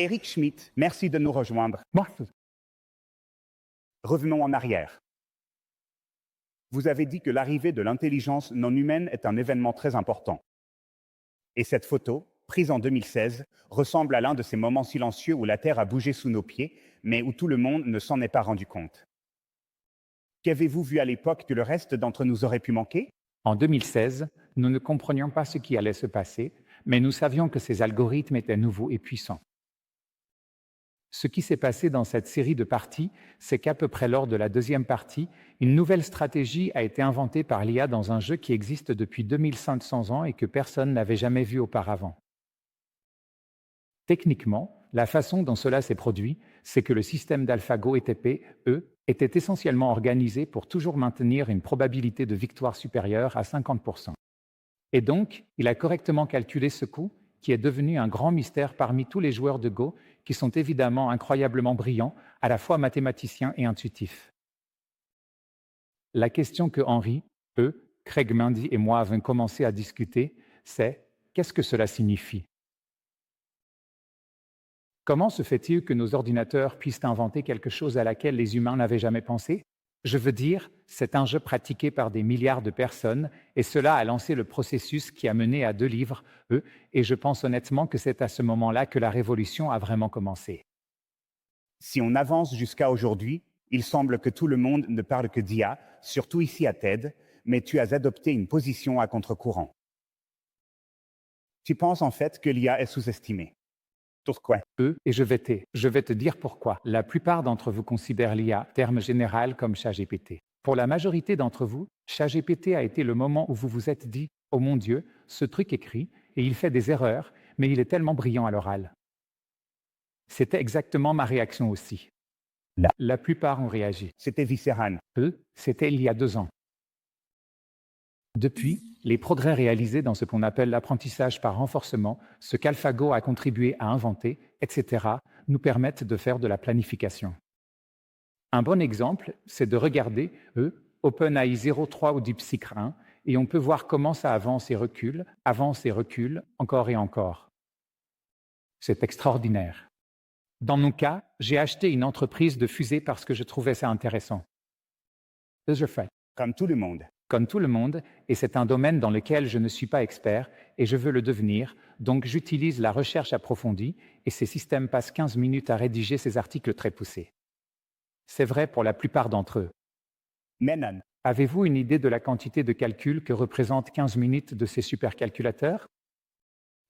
Eric Schmidt, merci de nous rejoindre. Revenons en arrière. Vous avez dit que l'arrivée de l'intelligence non humaine est un événement très important. Et cette photo, prise en 2016, ressemble à l'un de ces moments silencieux où la Terre a bougé sous nos pieds, mais où tout le monde ne s'en est pas rendu compte. Qu'avez-vous vu à l'époque que le reste d'entre nous aurait pu manquer? En 2016, nous ne comprenions pas ce qui allait se passer, mais nous savions que ces algorithmes étaient nouveaux et puissants. Ce qui s'est passé dans cette série de parties, c'est qu'à peu près lors de la deuxième partie, une nouvelle stratégie a été inventée par l'IA dans un jeu qui existe depuis 2500 ans et que personne n'avait jamais vu auparavant. Techniquement, la façon dont cela s'est produit, c'est que le système d'AlphaGo et TP, eux, était essentiellement organisé pour toujours maintenir une probabilité de victoire supérieure à 50%. Et donc, il a correctement calculé ce coût, qui est devenu un grand mystère parmi tous les joueurs de Go, qui sont évidemment incroyablement brillants, à la fois mathématiciens et intuitifs. La question que Henry, Craig Mundy et moi avons commencé à discuter, c'est qu'est-ce que cela signifie? Comment se fait-il que nos ordinateurs puissent inventer quelque chose à laquelle les humains n'avaient jamais pensé? Je veux dire, c'est un jeu pratiqué par des milliards de personnes, et cela a lancé le processus qui a mené à 2 livres, et je pense honnêtement que c'est à ce moment-là que la révolution a vraiment commencé. Si on avance jusqu'à aujourd'hui, il semble que tout le monde ne parle que d'IA, surtout ici à TED, mais tu as adopté une position à contre-courant. Tu penses en fait que l'IA est sous-estimée. Pourquoi? Et je vais te dire pourquoi. La plupart d'entre vous considèrent l'IA, terme général, comme ChatGPT. Pour la majorité d'entre vous, ChatGPT a été le moment où vous vous êtes dit « Oh mon Dieu, ce truc écrit, et il fait des erreurs, mais il est tellement brillant à l'oral. » C'était exactement ma réaction aussi. La plupart ont réagi. C'était viscéral. C'était il y a 2 ans. Depuis, les progrès réalisés dans ce qu'on appelle l'apprentissage par renforcement, ce qu'AlphaGo a contribué à inventer, etc., nous permettent de faire de la planification. Un bon exemple, c'est de regarder, OpenAI 0.3 ou DeepSeek 1, et on peut voir comment ça avance et recule, encore et encore. C'est extraordinaire. Dans mon cas, j'ai acheté une entreprise de fusée parce que je trouvais ça intéressant. Comme tout le monde. Comme tout le monde, et c'est un domaine dans lequel je ne suis pas expert et je veux le devenir, donc j'utilise la recherche approfondie et ces systèmes passent 15 minutes à rédiger ces articles très poussés. C'est vrai pour la plupart d'entre eux. Mais non. Avez-vous une idée de la quantité de calcul que représentent 15 minutes de ces supercalculateurs?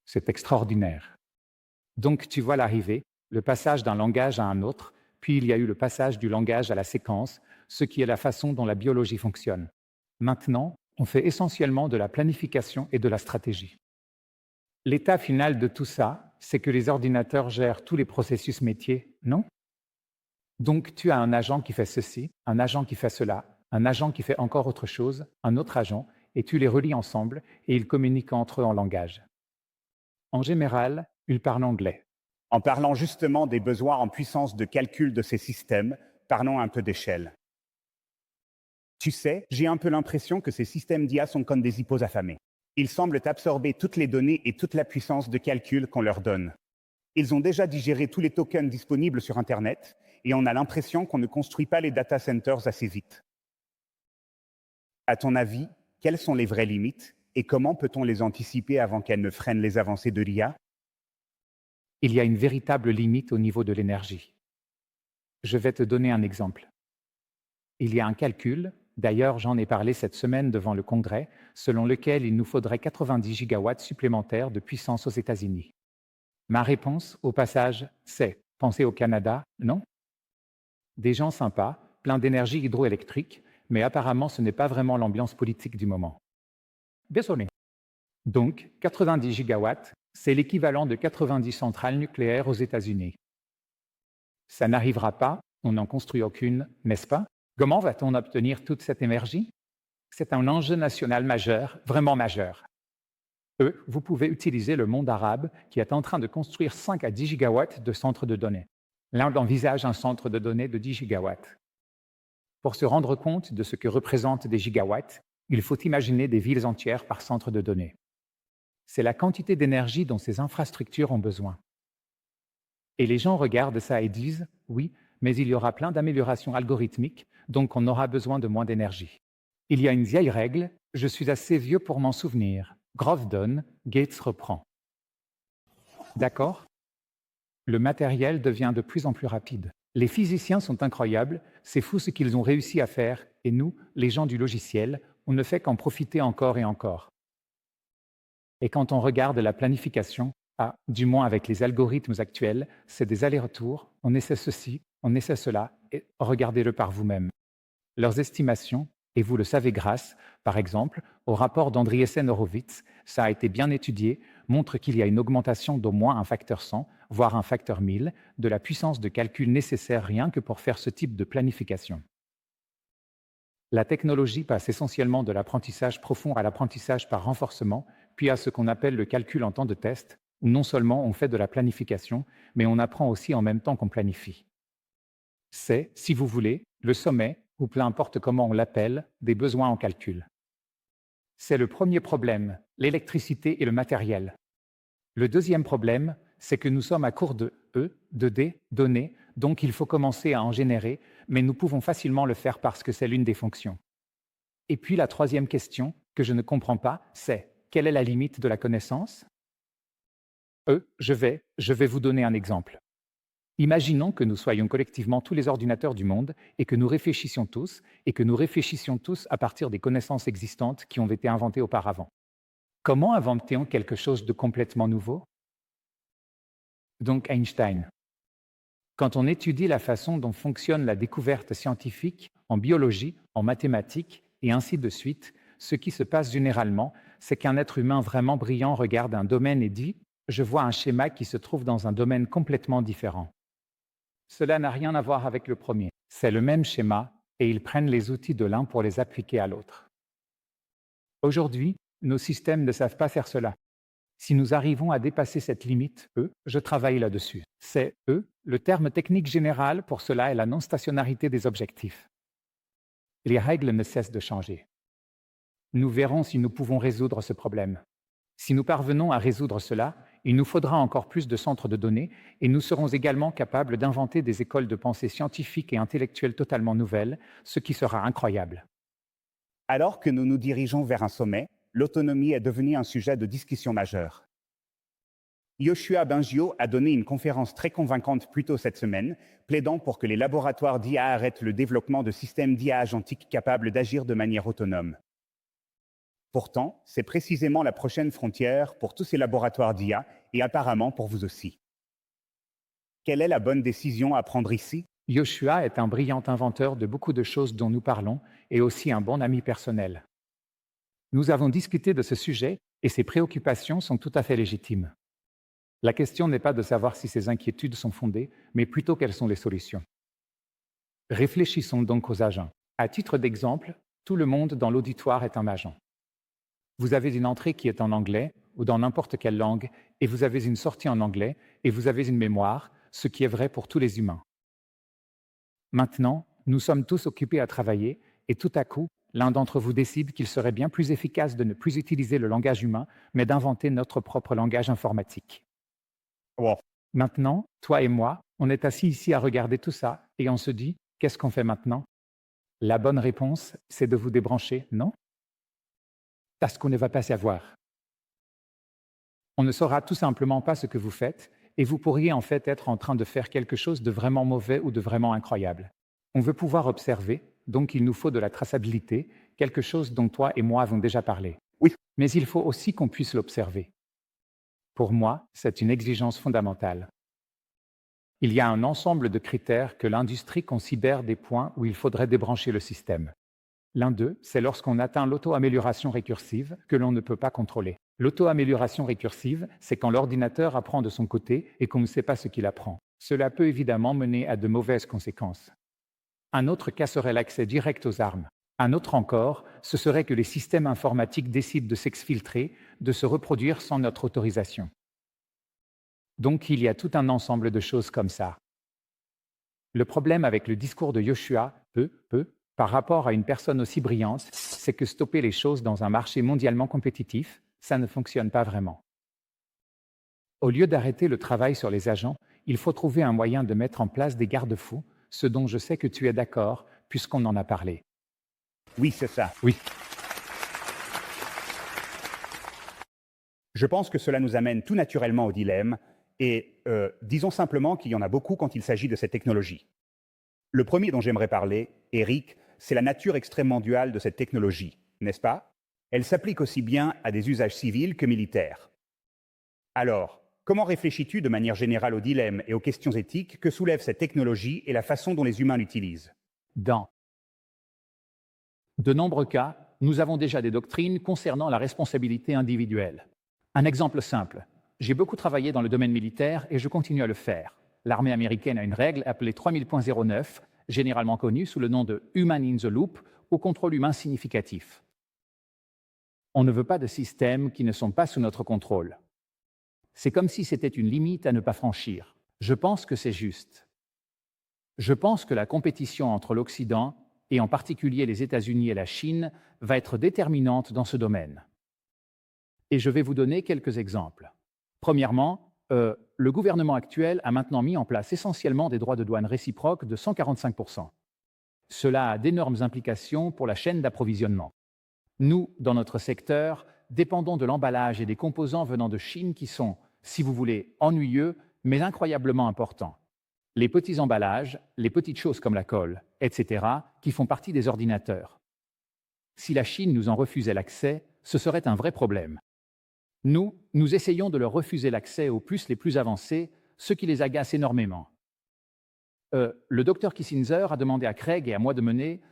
C'est extraordinaire. Donc tu vois l'arrivée, le passage d'un langage à un autre, puis il y a eu le passage du langage à la séquence, ce qui est la façon dont la biologie fonctionne. Maintenant, on fait essentiellement de la planification et de la stratégie. L'état final de tout ça, c'est que les ordinateurs gèrent tous les processus métiers, non? Donc tu as un agent qui fait ceci, un agent qui fait cela, un agent qui fait encore autre chose, un autre agent, et tu les relis ensemble et ils communiquent entre eux en langage. En général, ils parlent anglais. En parlant justement des besoins en puissance de calcul de ces systèmes, parlons un peu d'échelle. Tu sais, j'ai un peu l'impression que ces systèmes d'IA sont comme des hippos affamés. Ils semblent absorber toutes les données et toute la puissance de calcul qu'on leur donne. Ils ont déjà digéré tous les tokens disponibles sur Internet et on a l'impression qu'on ne construit pas les data centers assez vite. À ton avis, quelles sont les vraies limites et comment peut-on les anticiper avant qu'elles ne freinent les avancées de l'IA? Il y a une véritable limite au niveau de l'énergie. Je vais te donner un exemple. Il y a un calcul, d'ailleurs j'en ai parlé cette semaine devant le Congrès, selon lequel il nous faudrait 90 gigawatts supplémentaires de puissance aux États-Unis. Ma réponse, au passage, c'est « pensez au Canada, non ?» Des gens sympas, pleins d'énergie hydroélectrique, mais apparemment ce n'est pas vraiment l'ambiance politique du moment. Désolé. Donc, 90 gigawatts, c'est l'équivalent de 90 centrales nucléaires aux États-Unis. Ça n'arrivera pas, on n'en construit aucune, n'est-ce pas? Comment va-t-on obtenir toute cette énergie? C'est un enjeu national majeur, vraiment majeur. Vous pouvez utiliser le monde arabe qui est en train de construire 5 à 10 gigawatts de centres de données. L'Inde envisage un centre de données de 10 gigawatts. Pour se rendre compte de ce que représentent des gigawatts, il faut imaginer des villes entières par centre de données. C'est la quantité d'énergie dont ces infrastructures ont besoin. Et les gens regardent ça et disent « Oui, mais il y aura plein d'améliorations algorithmiques, donc on aura besoin de moins d'énergie. » Il y a une vieille règle, je suis assez vieux pour m'en souvenir. Grove donne, Gates reprend. D'accord? Le matériel devient de plus en plus rapide. Les physiciens sont incroyables, c'est fou ce qu'ils ont réussi à faire, et nous, les gens du logiciel, on ne fait qu'en profiter encore et encore. Et quand on regarde la planification, du moins avec les algorithmes actuels, c'est des allers-retours, on essaie ceci, on essaie cela, et regardez-le par vous-même. Leurs estimations, et vous le savez grâce, par exemple, au rapport d'Andriessen-Horowitz, ça a été bien étudié, montre qu'il y a une augmentation d'au moins un facteur 100, voire un facteur 1000, de la puissance de calcul nécessaire rien que pour faire ce type de planification. La technologie passe essentiellement de l'apprentissage profond à l'apprentissage par renforcement, puis à ce qu'on appelle le calcul en temps de test, où non seulement on fait de la planification, mais on apprend aussi en même temps qu'on planifie. C'est, si vous voulez, le sommet, ou peu importe comment on l'appelle, des besoins en calcul. C'est le premier problème, l'électricité et le matériel. Le deuxième problème, c'est que nous sommes à court de de D, données, donc il faut commencer à en générer, mais nous pouvons facilement le faire parce que c'est l'une des fonctions. Et puis la troisième question, que je ne comprends pas, c'est quelle est la limite de la connaissance? Je vais vous donner un exemple. Imaginons que nous soyons collectivement tous les ordinateurs du monde et que nous réfléchissions tous à partir des connaissances existantes qui ont été inventées auparavant. Comment inventons-nous quelque chose de complètement nouveau? Donc Einstein. Quand on étudie la façon dont fonctionne la découverte scientifique en biologie, en mathématiques et ainsi de suite, ce qui se passe généralement, c'est qu'un être humain vraiment brillant regarde un domaine et dit « Je vois un schéma qui se trouve dans un domaine complètement différent. » Cela n'a rien à voir avec le premier. C'est le même schéma et ils prennent les outils de l'un pour les appliquer à l'autre. Aujourd'hui, nos systèmes ne savent pas faire cela. Si nous arrivons à dépasser cette limite, je travaille là-dessus. C'est le terme technique général pour cela est la non-stationnarité des objectifs. Les règles ne cessent de changer. Nous verrons si nous pouvons résoudre ce problème. Si nous parvenons à résoudre cela, il nous faudra encore plus de centres de données et nous serons également capables d'inventer des écoles de pensée scientifiques et intellectuelles totalement nouvelles, ce qui sera incroyable. Alors que nous nous dirigeons vers un sommet, l'autonomie est devenue un sujet de discussion majeur. Yoshua Bengio a donné une conférence très convaincante plus tôt cette semaine, plaidant pour que les laboratoires d'IA arrêtent le développement de systèmes d'IA agentiques capables d'agir de manière autonome. Pourtant, c'est précisément la prochaine frontière pour tous ces laboratoires d'IA et apparemment pour vous aussi. Quelle est la bonne décision à prendre ici? Yoshua est un brillant inventeur de beaucoup de choses dont nous parlons et aussi un bon ami personnel. Nous avons discuté de ce sujet et ses préoccupations sont tout à fait légitimes. La question n'est pas de savoir si ces inquiétudes sont fondées, mais plutôt quelles sont les solutions. Réfléchissons donc aux agents. À titre d'exemple, tout le monde dans l'auditoire est un agent. Vous avez une entrée qui est en anglais ou dans n'importe quelle langue, et vous avez une sortie en anglais, et vous avez une mémoire, ce qui est vrai pour tous les humains. Maintenant, nous sommes tous occupés à travailler, et tout à coup, l'un d'entre vous décide qu'il serait bien plus efficace de ne plus utiliser le langage humain, mais d'inventer notre propre langage informatique. Wow. Maintenant, toi et moi, on est assis ici à regarder tout ça, et on se dit, qu'est-ce qu'on fait maintenant? La bonne réponse, c'est de vous débrancher, non? Parce qu'on ne va pas savoir. On ne saura tout simplement pas ce que vous faites, et vous pourriez en fait être en train de faire quelque chose de vraiment mauvais ou de vraiment incroyable. On veut pouvoir observer, donc il nous faut de la traçabilité, quelque chose dont toi et moi avons déjà parlé. Oui. Mais il faut aussi qu'on puisse l'observer. Pour moi, c'est une exigence fondamentale. Il y a un ensemble de critères que l'industrie considère des points où il faudrait débrancher le système. L'un d'eux, c'est lorsqu'on atteint l'auto-amélioration récursive que l'on ne peut pas contrôler. L'auto-amélioration récursive, c'est quand l'ordinateur apprend de son côté et qu'on ne sait pas ce qu'il apprend. Cela peut évidemment mener à de mauvaises conséquences. Un autre cas serait l'accès direct aux armes. Un autre encore, ce serait que les systèmes informatiques décident de s'exfiltrer, de se reproduire sans notre autorisation. Donc il y a tout un ensemble de choses comme ça. Le problème avec le discours de Yoshua, par rapport à une personne aussi brillante, c'est que stopper les choses dans un marché mondialement compétitif, ça ne fonctionne pas vraiment. Au lieu d'arrêter le travail sur les agents, Il faut trouver un moyen de mettre en place des garde-fous, ce dont je sais que tu es d'accord, puisqu'on en a parlé. Oui, c'est ça. Oui. Je pense que cela nous amène tout naturellement au dilemme, et disons simplement qu'il y en a beaucoup quand il s'agit de cette technologie. Le premier dont j'aimerais parler, Eric, c'est la nature extrêmement duale de cette technologie, n'est-ce pas? Elle s'applique aussi bien à des usages civils que militaires. Alors, comment réfléchis-tu de manière générale aux dilemmes et aux questions éthiques que soulève cette technologie et la façon dont les humains l'utilisent? Dans de nombreux cas, nous avons déjà des doctrines concernant la responsabilité individuelle. Un exemple simple. J'ai beaucoup travaillé dans le domaine militaire et je continue à le faire. L'armée américaine a une règle appelée 3000.09, généralement connue sous le nom de Human in the Loop, ou contrôle humain significatif. On ne veut pas de systèmes qui ne sont pas sous notre contrôle. C'est comme si c'était une limite à ne pas franchir. Je pense que c'est juste. Je pense que la compétition entre l'Occident, et en particulier les États-Unis et la Chine, va être déterminante dans ce domaine. Et je vais vous donner quelques exemples. Premièrement, le gouvernement actuel a maintenant mis en place essentiellement des droits de douane réciproques de 145%. Cela a d'énormes implications pour la chaîne d'approvisionnement. Nous, dans notre secteur, dépendons de l'emballage et des composants venant de Chine qui sont, si vous voulez, ennuyeux, mais incroyablement importants. Les petits emballages, les petites choses comme la colle, etc., qui font partie des ordinateurs. Si la Chine nous en refusait l'accès, ce serait un vrai problème. Nous essayons de leur refuser l'accès aux puces les plus avancées, ce qui les agace énormément. Le docteur Kissinger a demandé à Craig et à moi de mener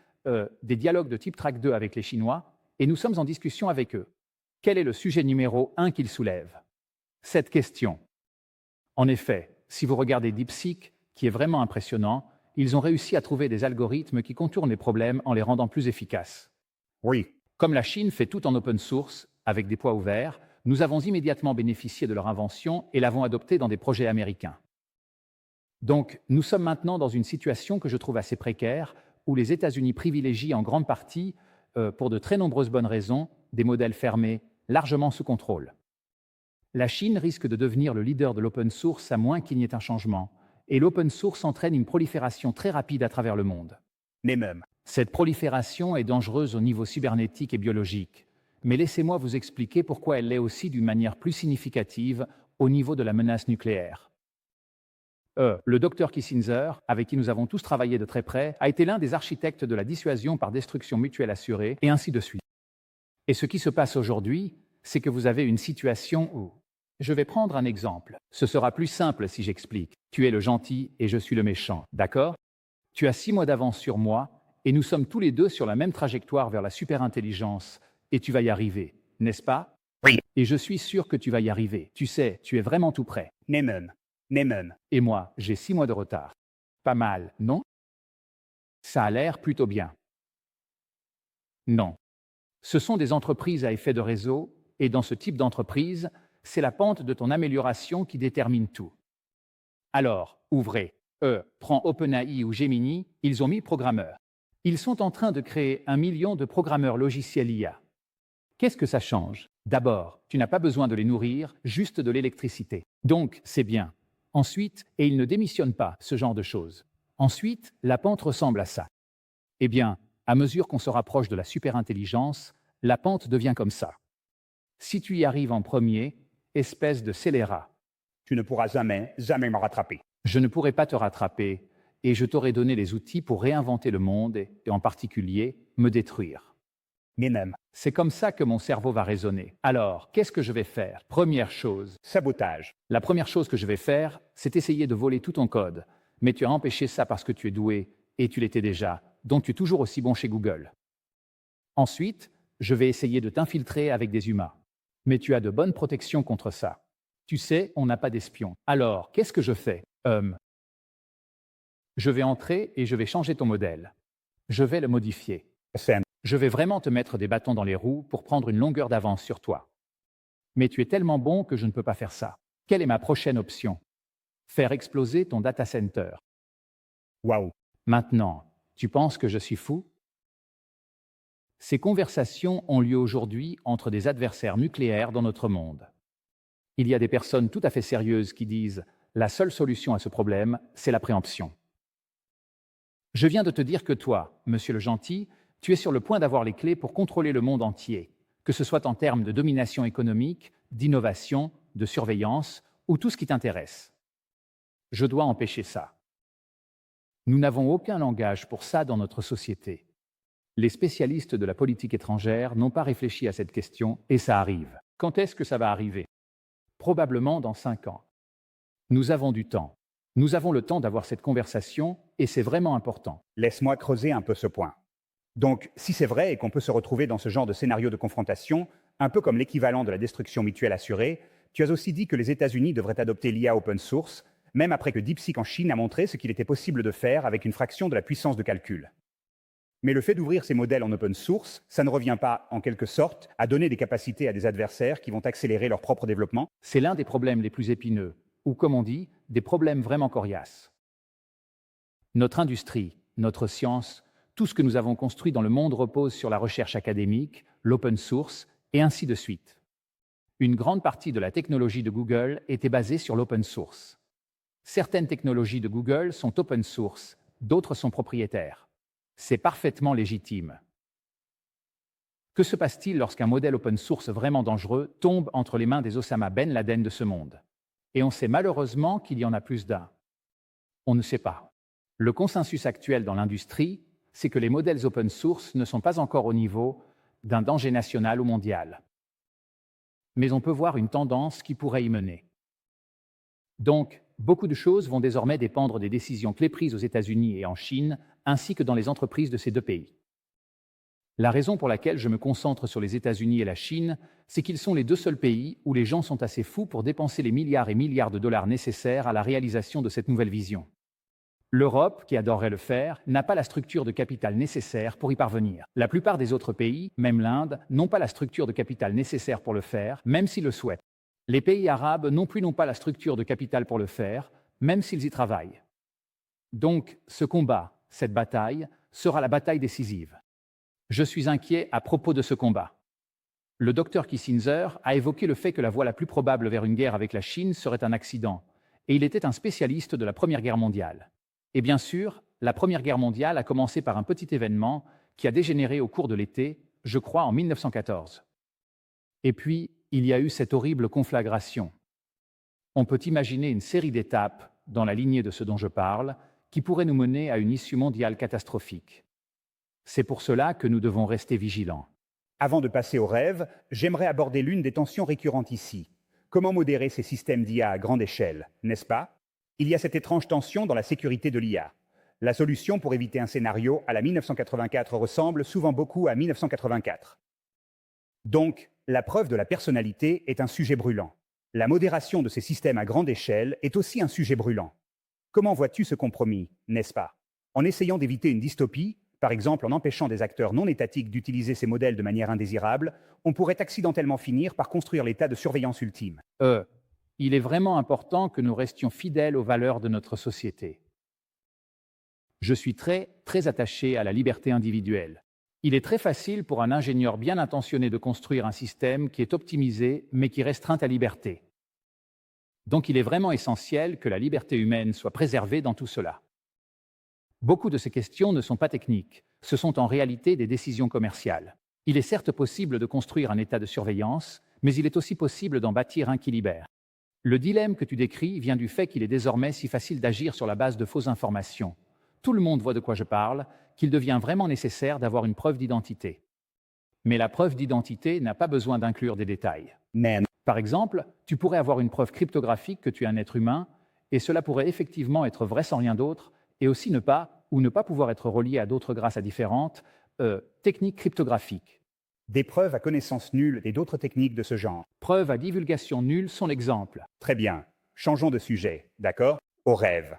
des dialogues de type Track 2 avec les Chinois, et nous sommes en discussion avec eux. Quel est le sujet numéro 1 qu'ils soulèvent? Cette question. En effet, si vous regardez DeepSeek, qui est vraiment impressionnant, ils ont réussi à trouver des algorithmes qui contournent les problèmes en les rendant plus efficaces. Oui. Comme la Chine fait tout en open source, avec des poids ouverts, nous avons immédiatement bénéficié de leur invention et l'avons adoptée dans des projets américains. Donc, nous sommes maintenant dans une situation que je trouve assez précaire, où les États-Unis privilégient en grande partie, pour de très nombreuses bonnes raisons, des modèles fermés, largement sous contrôle. La Chine risque de devenir le leader de l'open source à moins qu'il n'y ait un changement, et l'open source entraîne une prolifération très rapide à travers le monde. Mais même. Cette prolifération est dangereuse au niveau cybernétique et biologique, mais laissez-moi vous expliquer pourquoi elle l'est aussi d'une manière plus significative au niveau de la menace nucléaire. Le docteur Kissinger, avec qui nous avons tous travaillé de très près, a été l'un des architectes de la dissuasion par destruction mutuelle assurée, et ainsi de suite. Et ce qui se passe aujourd'hui, c'est que vous avez une situation où... Je vais prendre un exemple. Ce sera plus simple si j'explique. Tu es le gentil et je suis le méchant, d'accord? Tu as 6 mois d'avance sur moi, et nous sommes tous les deux sur la même trajectoire vers la superintelligence, et tu vas y arriver, n'est-ce pas? Oui. Et je suis sûr que tu vas y arriver. Tu sais, tu es vraiment tout prêt. Mais même. Et moi, j'ai 6 mois de retard. Pas mal, non? Ça a l'air plutôt bien. Non. Ce sont des entreprises à effet de réseau, et dans ce type d'entreprise, c'est la pente de ton amélioration qui détermine tout. Alors, ouvrez. Prends OpenAI ou Gemini, ils ont 1000 programmeurs. Ils sont en train de créer 1 million de programmeurs logiciels IA. Qu'est-ce que ça change? D'abord, tu n'as pas besoin de les nourrir, juste de l'électricité. Donc, c'est bien. Ensuite, et ils ne démissionnent pas, ce genre de choses. Ensuite, la pente ressemble à ça. Eh bien, à mesure qu'on se rapproche de la superintelligence, la pente devient comme ça. Si tu y arrives en premier, espèce de scélérat. Tu ne pourras jamais me rattraper. Je ne pourrai pas te rattraper, et je t'aurai donné les outils pour réinventer le monde et en particulier, me détruire. Mais même. C'est comme ça que mon cerveau va raisonner. Alors, qu'est-ce que je vais faire? Première chose. Sabotage. La première chose que je vais faire, c'est essayer de voler tout ton code. Mais tu as empêché ça parce que tu es doué, et tu l'étais déjà, donc tu es toujours aussi bon chez Google. Ensuite, je vais essayer de t'infiltrer avec des humains. Mais tu as de bonnes protections contre ça. Tu sais, on n'a pas d'espions. Alors, qu'est-ce que je fais? Je vais entrer et je vais changer ton modèle. Je vais le modifier. Je vais vraiment te mettre des bâtons dans les roues pour prendre une longueur d'avance sur toi. Mais tu es tellement bon que je ne peux pas faire ça. Quelle est ma prochaine option? Faire exploser ton data center. Waouh. Maintenant, tu penses que je suis fou? Ces conversations ont lieu aujourd'hui entre des adversaires nucléaires dans notre monde. Il y a des personnes tout à fait sérieuses qui disent « La seule solution à ce problème, c'est la préemption. Je viens de te dire que toi, monsieur le gentil, tu es sur le point d'avoir les clés pour contrôler le monde entier, que ce soit en termes de domination économique, d'innovation, de surveillance ou tout ce qui t'intéresse. Je dois empêcher ça. Nous n'avons aucun langage pour ça dans notre société. Les spécialistes de la politique étrangère n'ont pas réfléchi à cette question et ça arrive. Quand est-ce que ça va arriver? Probablement dans 5 ans. Nous avons du temps. Nous avons le temps d'avoir cette conversation et c'est vraiment important. Laisse-moi creuser un peu ce point. Donc, si c'est vrai et qu'on peut se retrouver dans ce genre de scénario de confrontation, un peu comme l'équivalent de la destruction mutuelle assurée, tu as aussi dit que les États-Unis devraient adopter l'IA open source, même après que DeepSeek en Chine a montré ce qu'il était possible de faire avec une fraction de la puissance de calcul. Mais le fait d'ouvrir ces modèles en open source, ça ne revient pas, en quelque sorte, à donner des capacités à des adversaires qui vont accélérer leur propre développement? C'est l'un des problèmes les plus épineux, ou comme on dit, des problèmes vraiment coriaces. Notre industrie, notre science, tout ce que nous avons construit dans le monde repose sur la recherche académique, l'open source, et ainsi de suite. Une grande partie de la technologie de Google était basée sur l'open source. Certaines technologies de Google sont open source, d'autres sont propriétaires. C'est parfaitement légitime. Que se passe-t-il lorsqu'un modèle open source vraiment dangereux tombe entre les mains des Osama Ben Laden de ce monde? Et on sait malheureusement qu'il y en a plus d'un. On ne sait pas. Le consensus actuel dans l'industrie, c'est que les modèles open source ne sont pas encore au niveau d'un danger national ou mondial. Mais on peut voir une tendance qui pourrait y mener. Donc, beaucoup de choses vont désormais dépendre des décisions clés prises aux États-Unis et en Chine, ainsi que dans les entreprises de ces deux pays. La raison pour laquelle je me concentre sur les États-Unis et la Chine, c'est qu'ils sont les deux seuls pays où les gens sont assez fous pour dépenser les milliards et milliards de dollars nécessaires à la réalisation de cette nouvelle vision. L'Europe, qui adorerait le faire, n'a pas la structure de capital nécessaire pour y parvenir. La plupart des autres pays, même l'Inde, n'ont pas la structure de capital nécessaire pour le faire, même s'ils le souhaitent. Les pays arabes non plus n'ont pas la structure de capital pour le faire, même s'ils y travaillent. Donc, ce combat, cette bataille, sera la bataille décisive. Je suis inquiet à propos de ce combat. Le docteur Kissinger a évoqué le fait que la voie la plus probable vers une guerre avec la Chine serait un accident, et il était un spécialiste de la Première Guerre mondiale. Et bien sûr, la Première Guerre mondiale a commencé par un petit événement qui a dégénéré au cours de l'été, je crois en 1914. Et puis, il y a eu cette horrible conflagration. On peut imaginer une série d'étapes, dans la lignée de ce dont je parle, qui pourraient nous mener à une issue mondiale catastrophique. C'est pour cela que nous devons rester vigilants. Avant de passer au rêve, j'aimerais aborder l'une des tensions récurrentes ici. Comment modérer ces systèmes d'IA à grande échelle, n'est-ce pas? Il y a cette étrange tension dans la sécurité de l'IA. La solution pour éviter un scénario à la 1984 ressemble souvent beaucoup à 1984. Donc, la preuve de la personnalité est un sujet brûlant. La modération de ces systèmes à grande échelle est aussi un sujet brûlant. Comment vois-tu ce compromis, n'est-ce pas? En essayant d'éviter une dystopie, par exemple en empêchant des acteurs non étatiques d'utiliser ces modèles de manière indésirable, on pourrait accidentellement finir par construire l'état de surveillance ultime. Il est vraiment important que nous restions fidèles aux valeurs de notre société. Je suis très attaché à la liberté individuelle. Il est très facile pour un ingénieur bien intentionné de construire un système qui est optimisé mais qui restreint ta liberté. Donc il est vraiment essentiel que la liberté humaine soit préservée dans tout cela. Beaucoup de ces questions ne sont pas techniques, ce sont en réalité des décisions commerciales. Il est certes possible de construire un état de surveillance, mais il est aussi possible d'en bâtir un qui libère. Le dilemme que tu décris vient du fait qu'il est désormais si facile d'agir sur la base de fausses informations. Tout le monde voit de quoi je parle, qu'il devient vraiment nécessaire d'avoir une preuve d'identité. Mais la preuve d'identité n'a pas besoin d'inclure des détails. Par exemple, tu pourrais avoir une preuve cryptographique que tu es un être humain, et cela pourrait effectivement être vrai sans rien d'autre, et aussi ne pas pouvoir être relié à d'autres grâce à différentes techniques cryptographiques. Des preuves à connaissance nulle et d'autres techniques de ce genre. Preuves à divulgation nulle sont l'exemple. Très bien. Changeons de sujet, d'accord? Au rêve.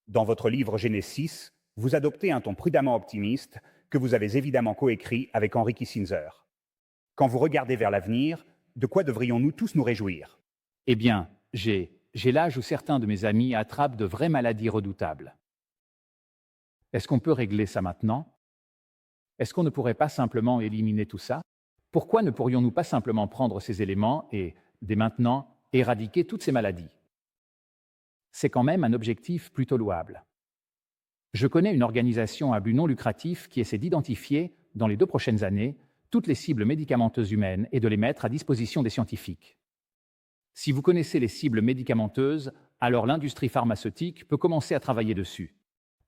Dans votre livre Genesis, vous adoptez un ton prudemment optimiste que vous avez évidemment coécrit avec Henry Kissinger. Quand vous regardez vers l'avenir, de quoi devrions-nous tous nous réjouir? Eh bien, j'ai l'âge où certains de mes amis attrapent de vraies maladies redoutables. Est-ce qu'on peut régler ça maintenant? Est-ce qu'on ne pourrait pas simplement éliminer tout ça? Pourquoi ne pourrions-nous pas simplement prendre ces éléments et, dès maintenant, éradiquer toutes ces maladies? C'est quand même un objectif plutôt louable. Je connais une organisation à but non lucratif qui essaie d'identifier, dans les 2 prochaines années, toutes les cibles médicamenteuses humaines et de les mettre à disposition des scientifiques. Si vous connaissez les cibles médicamenteuses, alors l'industrie pharmaceutique peut commencer à travailler dessus.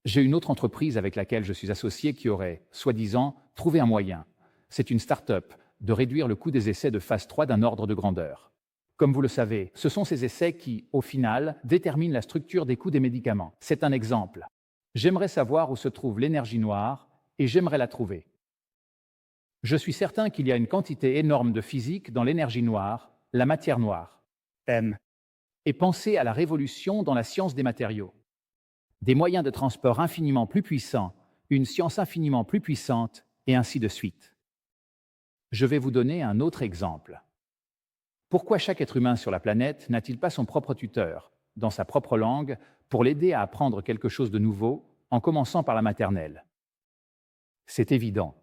J'ai une autre entreprise avec laquelle je suis associé qui aurait, soi-disant, trouvé un moyen. C'est une start-up de réduire le coût des essais de phase 3 d'un ordre de grandeur. Comme vous le savez, ce sont ces essais qui, au final, déterminent la structure des coûts des médicaments. C'est un exemple. J'aimerais savoir où se trouve l'énergie noire et j'aimerais la trouver. Je suis certain qu'il y a une quantité énorme de physique dans l'énergie noire, la matière noire. Et pensez à la révolution dans la science des matériaux. Des moyens de transport infiniment plus puissants, une science infiniment plus puissante, et ainsi de suite. Je vais vous donner un autre exemple. Pourquoi chaque être humain sur la planète n'a-t-il pas son propre tuteur, dans sa propre langue, pour l'aider à apprendre quelque chose de nouveau, en commençant par la maternelle? C'est évident.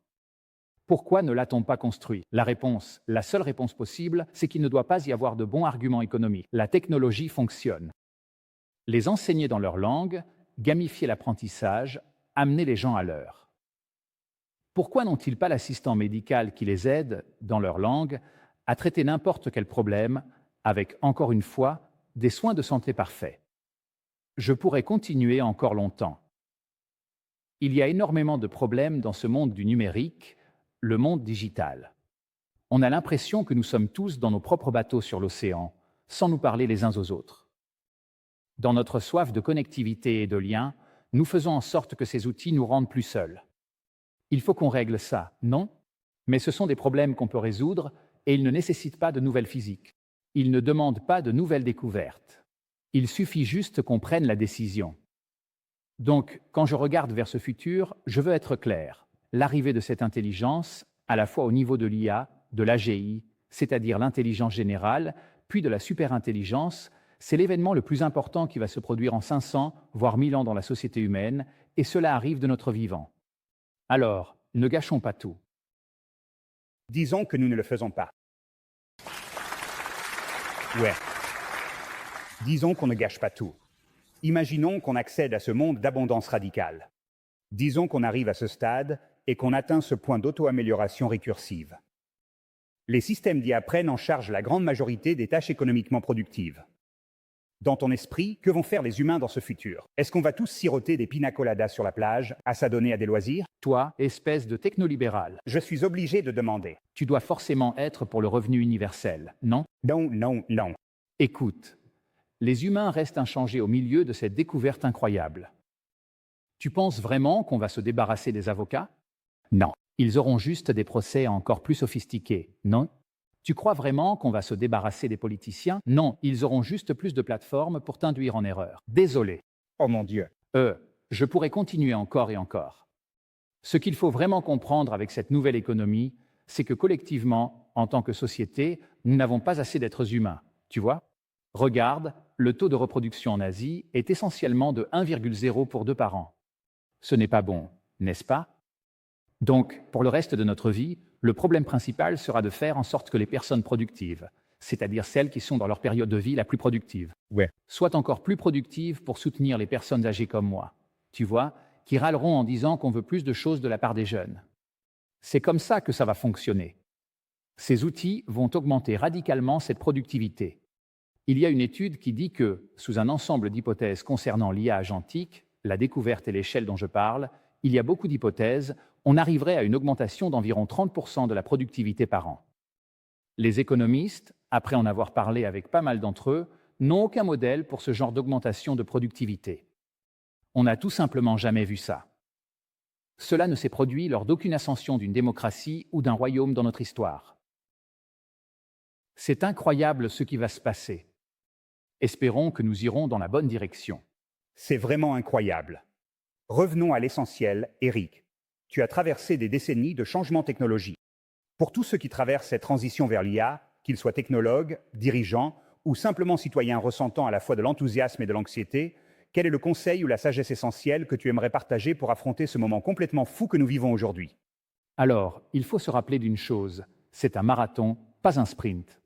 Pourquoi ne l'a-t-on pas construit? La seule réponse possible, c'est qu'il ne doit pas y avoir de bons arguments économiques. La technologie fonctionne. Les enseigner dans leur langue, gamifier l'apprentissage, amener les gens à l'heure. Pourquoi n'ont-ils pas l'assistant médical qui les aide, dans leur langue, à traiter n'importe quel problème avec, encore une fois, des soins de santé parfaits? Je pourrais continuer encore longtemps. Il y a énormément de problèmes dans ce monde du numérique, le monde digital. On a l'impression que nous sommes tous dans nos propres bateaux sur l'océan, sans nous parler les uns aux autres. Dans notre soif de connectivité et de lien, nous faisons en sorte que ces outils nous rendent plus seuls. Il faut qu'on règle ça, non? Mais ce sont des problèmes qu'on peut résoudre et ils ne nécessitent pas de nouvelles physiques. Ils ne demandent pas de nouvelles découvertes. Il suffit juste qu'on prenne la décision. Donc, quand je regarde vers ce futur, je veux être clair. L'arrivée de cette intelligence, à la fois au niveau de l'IA, de l'AGI, c'est-à-dire l'intelligence générale, puis de la superintelligence, c'est l'événement le plus important qui va se produire en 500, voire 1000 ans dans la société humaine, et cela arrive de notre vivant. Alors, ne gâchons pas tout. Disons que nous ne le faisons pas. Ouais. Disons qu'on ne gâche pas tout. Imaginons qu'on accède à ce monde d'abondance radicale. Disons qu'on arrive à ce stade et qu'on atteint ce point d'auto-amélioration récursive. Les systèmes d'IA prennent en charge la grande majorité des tâches économiquement productives. Dans ton esprit, que vont faire les humains dans ce futur? Est-ce qu'on va tous siroter des pina coladas sur la plage, à s'adonner à des loisirs? Toi, espèce de technolibéral, Je suis obligé de demander. tu dois forcément être pour le revenu universel, non? Non, non, non. Écoute, les humains restent inchangés au milieu de cette découverte incroyable. Tu penses vraiment qu'on va se débarrasser des avocats? Non. Ils auront juste des procès encore plus sophistiqués, non? Tu crois vraiment qu'on va se débarrasser des politiciens? Non, ils auront juste plus de plateformes pour t'induire en erreur. Désolé. Oh mon Dieu. Je pourrais continuer encore et encore. Ce qu'il faut vraiment comprendre avec cette nouvelle économie, c'est que collectivement, en tant que société, nous n'avons pas assez d'êtres humains. Tu vois? Regarde, le taux de reproduction en Asie est essentiellement de 1,0 pour 2 par an. Ce n'est pas bon, n'est-ce pas? Donc, pour le reste de notre vie, le problème principal sera de faire en sorte que les personnes productives, c'est-à-dire celles qui sont dans leur période de vie la plus productive, soient encore plus productives pour soutenir les personnes âgées comme moi, tu vois, qui râleront en disant qu'on veut plus de choses de la part des jeunes. C'est comme ça que ça va fonctionner. Ces outils vont augmenter radicalement cette productivité. Il y a une étude qui dit que, sous un ensemble d'hypothèses concernant l'IA agentique, la découverte et l'échelle dont je parle, il y a beaucoup d'hypothèses, on arriverait à une augmentation d'environ 30% de la productivité par an. Les économistes, après en avoir parlé avec pas mal d'entre eux, n'ont aucun modèle pour ce genre d'augmentation de productivité. On n'a tout simplement jamais vu ça. Cela ne s'est produit lors d'aucune ascension d'une démocratie ou d'un royaume dans notre histoire. C'est incroyable ce qui va se passer. Espérons que nous irons dans la bonne direction. C'est vraiment incroyable. Revenons à l'essentiel, Eric. Tu as traversé des décennies de changements technologiques. Pour tous ceux qui traversent cette transition vers l'IA, qu'ils soient technologues, dirigeants ou simplement citoyens ressentant à la fois de l'enthousiasme et de l'anxiété, quel est le conseil ou la sagesse essentielle que tu aimerais partager pour affronter ce moment complètement fou que nous vivons aujourd'hui? Alors, il faut se rappeler d'une chose, c'est un marathon, pas un sprint.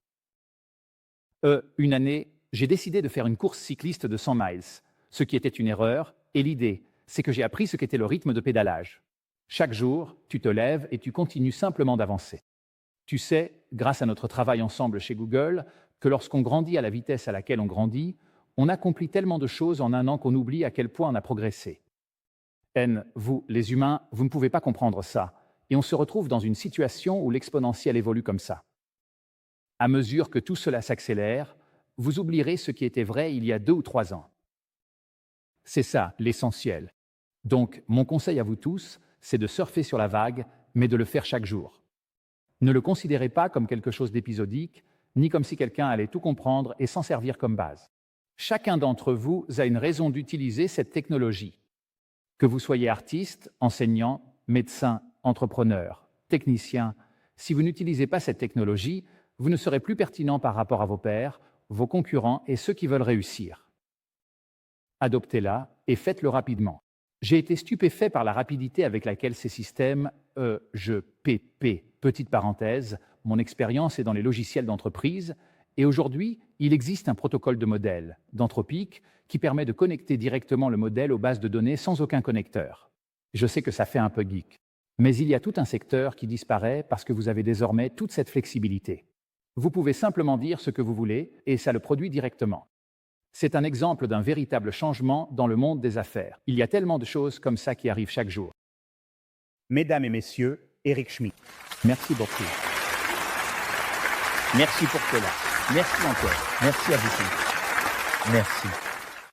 Une année, J'ai décidé de faire une course cycliste de 100 miles, ce qui était une erreur, et l'idée, c'est que j'ai appris ce qu'était le rythme de pédalage. Chaque jour, tu te lèves et tu continues simplement d'avancer. Tu sais, grâce à notre travail ensemble chez Google, que lorsqu'on grandit à la vitesse à laquelle on grandit, on accomplit tellement de choses en un an qu'on oublie à quel point on a progressé. Vous, les humains, vous ne pouvez pas comprendre ça, et on se retrouve dans une situation où l'exponentiel évolue comme ça. À mesure que tout cela s'accélère, vous oublierez ce qui était vrai il y a 2 ou 3 ans. C'est ça, l'essentiel. Donc, mon conseil à vous tous, c'est de surfer sur la vague, mais de le faire chaque jour. Ne le considérez pas comme quelque chose d'épisodique, ni comme si quelqu'un allait tout comprendre et s'en servir comme base. Chacun d'entre vous a une raison d'utiliser cette technologie. Que vous soyez artiste, enseignant, médecin, entrepreneur, technicien, si vous n'utilisez pas cette technologie, vous ne serez plus pertinent par rapport à vos pairs, vos concurrents et ceux qui veulent réussir. Adoptez-la et faites-le rapidement. J'ai été stupéfait par la rapidité avec laquelle ces systèmes petite parenthèse, mon expérience est dans les logiciels d'entreprise, et aujourd'hui, il existe un protocole de modèle, d'Anthropic, qui permet de connecter directement le modèle aux bases de données sans aucun connecteur. Je sais que ça fait un peu geek, mais il y a tout un secteur qui disparaît parce que vous avez désormais toute cette flexibilité. Vous pouvez simplement dire ce que vous voulez et ça le produit directement. C'est un exemple d'un véritable changement dans le monde des affaires. Il y a tellement de choses comme ça qui arrivent chaque jour. Mesdames et messieurs, Eric Schmidt. Merci beaucoup. Merci pour cela. Merci encore. Merci à vous tous. Merci.